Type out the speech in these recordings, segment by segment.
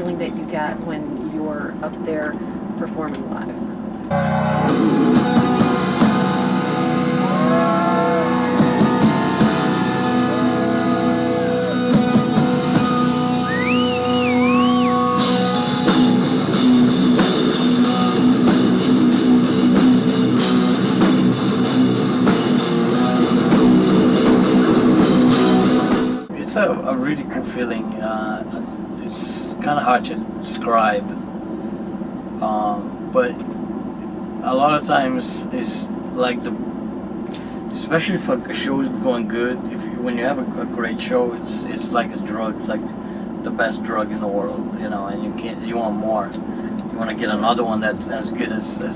feeling that you get when you're up there performing live? It's a really cool feeling. It's kind of hard to describe, but a lot of times it's like especially if a show is going good. When you have a great show, it's like a drug, it's like the best drug in the world, you know. And you want more. You want to get another one that's as good as the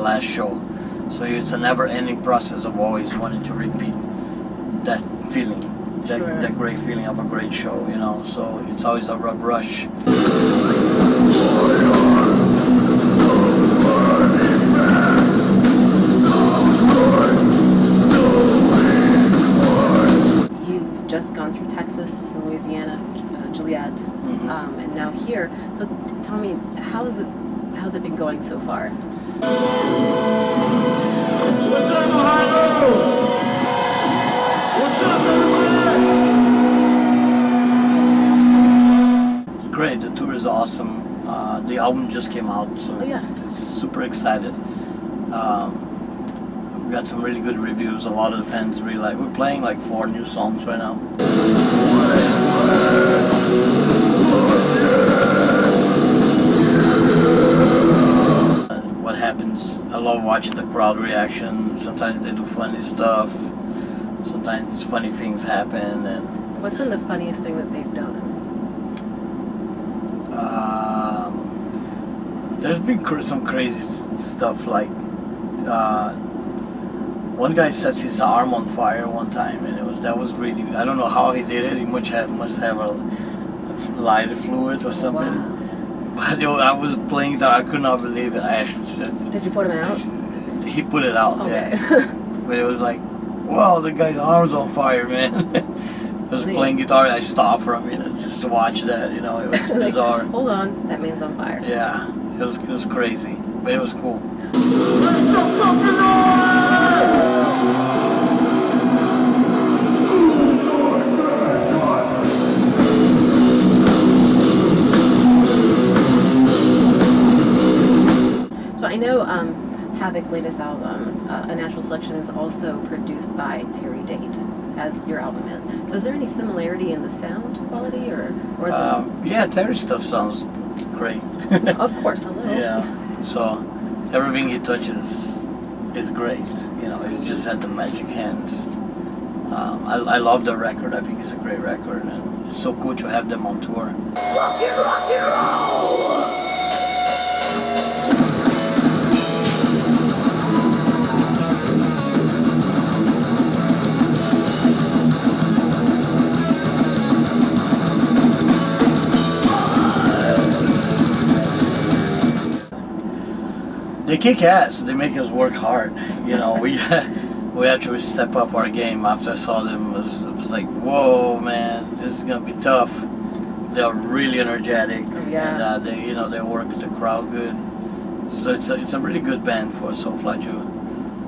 last show. So it's a never-ending process of always wanting to repeat that feeling. That great feeling of a great show, you know. So it's always a rush. You've just gone through Texas, Louisiana, Juliet, and now here. So tell me, how's it been going so far? What's up, Ohio? What's up, everybody? It's great. The tour is awesome. The album just came out, so it's super excited. We got some really good reviews. A lot of the fans really like. We're playing like 4 new songs right now. What happens? I love watching the crowd reaction. Sometimes they do funny stuff. Sometimes funny things happen. And what's been the funniest thing that they've done? There's been some crazy stuff, like one guy set his arm on fire one time, and that was really, I don't know how he did it. He must have a lighter fluid or something. Wow. But I was playing that, I could not believe it. Did you put him out? He put it out, okay. Yeah. But it was like, wow, the guy's arm's on fire, man. I was playing guitar and I stopped for a minute just to watch that, you know. It was bizarre. Like, hold on, that man's on fire. Yeah, it was crazy, but it was cool. So I know Havoc's latest album, A Natural Selection, is also produced by Terry Date, as your album is. So is there any similarity in the sound quality, or yeah, Terry's stuff sounds great. Of course, hello. Yeah, so everything he touches is great. You know, he's just had the magic hands. I love the record. I think it's a great record, and it's so cool to have them on tour. Fucking rock and roll! They kick ass. They make us work hard. You know, we had to step up our game after I saw them. It was like, whoa, man, this is gonna be tough. They are really energetic, and they work the crowd good. So it's a really good band for SoulFly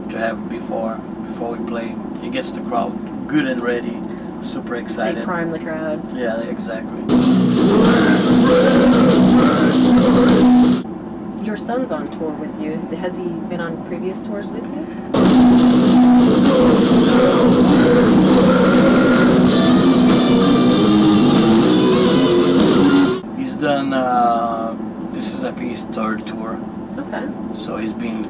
to have before we play. It gets the crowd good and ready, super excited. They prime the crowd. Yeah, exactly. Your son's on tour with you. Has he been on previous tours with you? He's done, this is I think his 3rd tour. Okay. So he's been...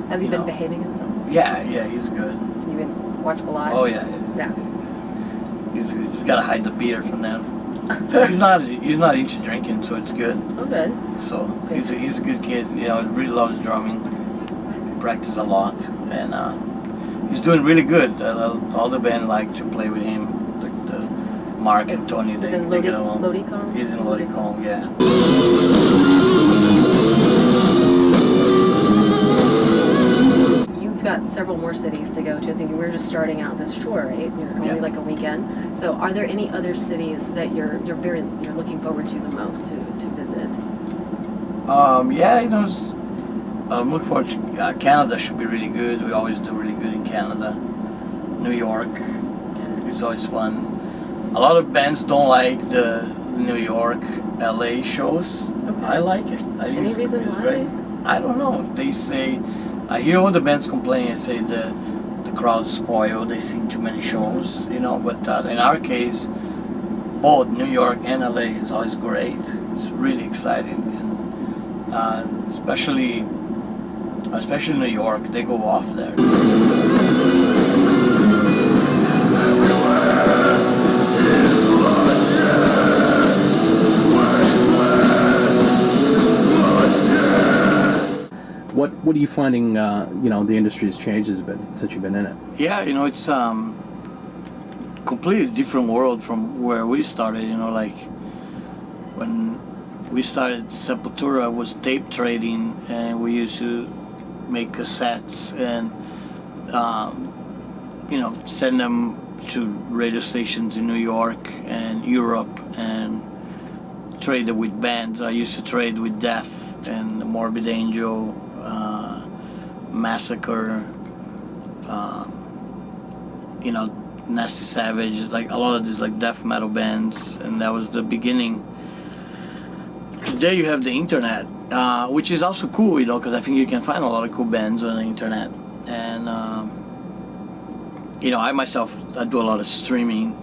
Has he been behaving himself? Yeah, he's good. You been watchful eye? Oh yeah. Yeah. He's got to hide the beer from them. He's not into drinking, so it's good. Oh, good. So he's a good kid. You know, really loves drumming. Practices a lot, and he's doing really good. All the band like to play with him. The Mark and Tony, they get along. Lodicon? He's in Lodicon, yeah. You've got got several more cities to go to. I think we're just starting out this tour, right? You're only Yeah. like a weekend. So, are there any other cities that you're looking forward to the most to visit? Yeah, I'm looking forward to Canada. Should be really good. We always do really good in Canada. New York, it's always fun. A lot of bands don't like the New York, LA shows. Okay. I like it. I think Any it's reason why? great. I don't know. They say, I hear all the bands complain and say the crowd's spoiled. They sing too many shows, But in our case, both New York and LA is always great. It's really exciting, and especially New York, they go off there. What are you finding? The industry's changed a bit since you've been in it. Yeah, it's completely different world from where we started. Like when we started, Sepultura was tape trading, and we used to make cassettes and send them to radio stations in New York and Europe and trade it with bands. I used to trade with Death and Morbid Angel, Massacre, Nasty Savage, like a lot of these like death metal bands, and that was the beginning. Today you have the internet, which is also cool, because I think you can find a lot of cool bands on the internet. And I myself, I do a lot of streaming.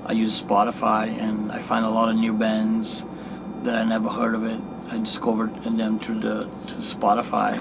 I use Spotify, and I find a lot of new bands that I never heard of it. I discovered them through Spotify.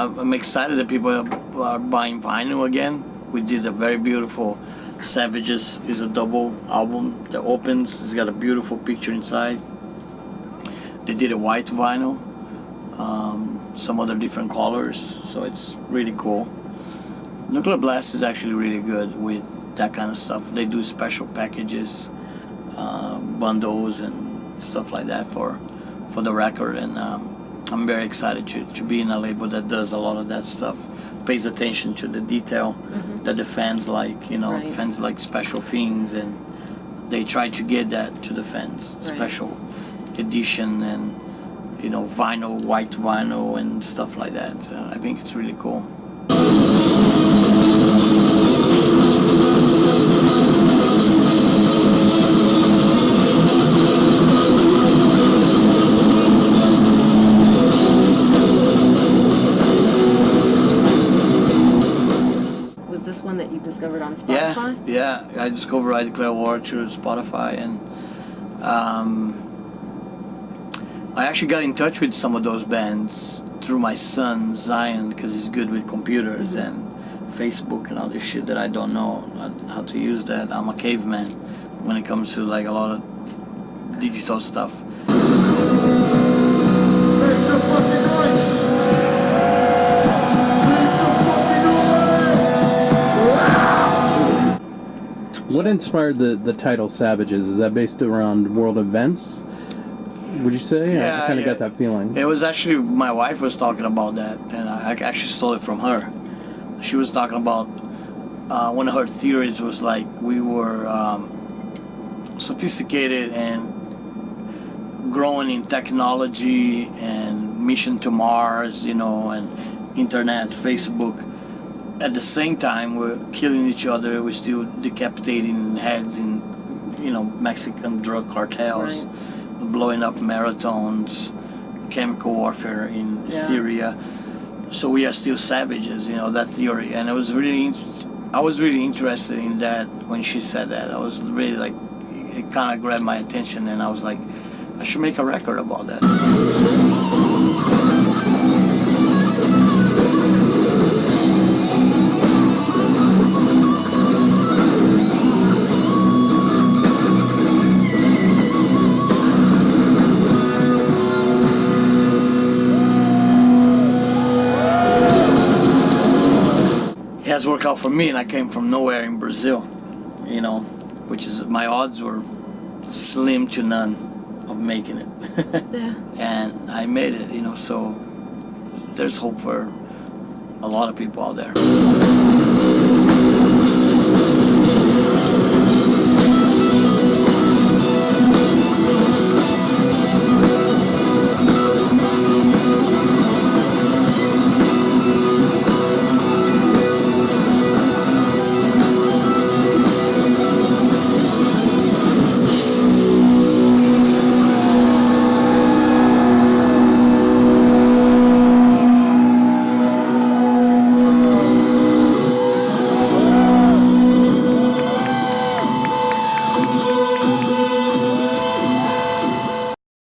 I'm excited that people are buying vinyl again. We did a very beautiful Savages is a double album that opens. It's got a beautiful picture inside. They did a white vinyl, some other different colors, so it's really cool. Nuclear Blast is actually really good with that kind of stuff. They do special packages, bundles and stuff like that for the record, and I'm very excited to be in a label that does a lot of that stuff, pays attention to the detail that the fans like. Right. Fans like special things, and they try to get that to the fans. Right. Special edition and vinyl, white vinyl and stuff like that. I think it's really cool. One that you discovered on Spotify? Yeah. I discovered I Declare War through Spotify, and I actually got in touch with some of those bands through my son Zion, because he's good with computers and Facebook and all this shit that I don't know how to use that. I'm a caveman when it comes to like a lot of digital stuff. Make some fucking noise! What inspired the title Savages? Is that based around world events, would you say? Yeah, I kind of got that feeling. It was actually, my wife was talking about that, and I actually stole it from her. She was talking about one of her theories was like we were sophisticated and growing in technology and mission to Mars, and internet, Facebook. At the same time, we're killing each other. We're still decapitating heads in, Mexican drug cartels, blowing up marathons, chemical warfare in Syria. so we are still savages, you know, that theory. And I was really interested in that when she said that. I was really like, it kind of grabbed my attention, and I was like, I should make a record about that. It has worked out for me, and I came from nowhere in Brazil, you know, which is, my odds were slim to none of making it. Yeah. And I made it, you know, so there's hope for a lot of people out there.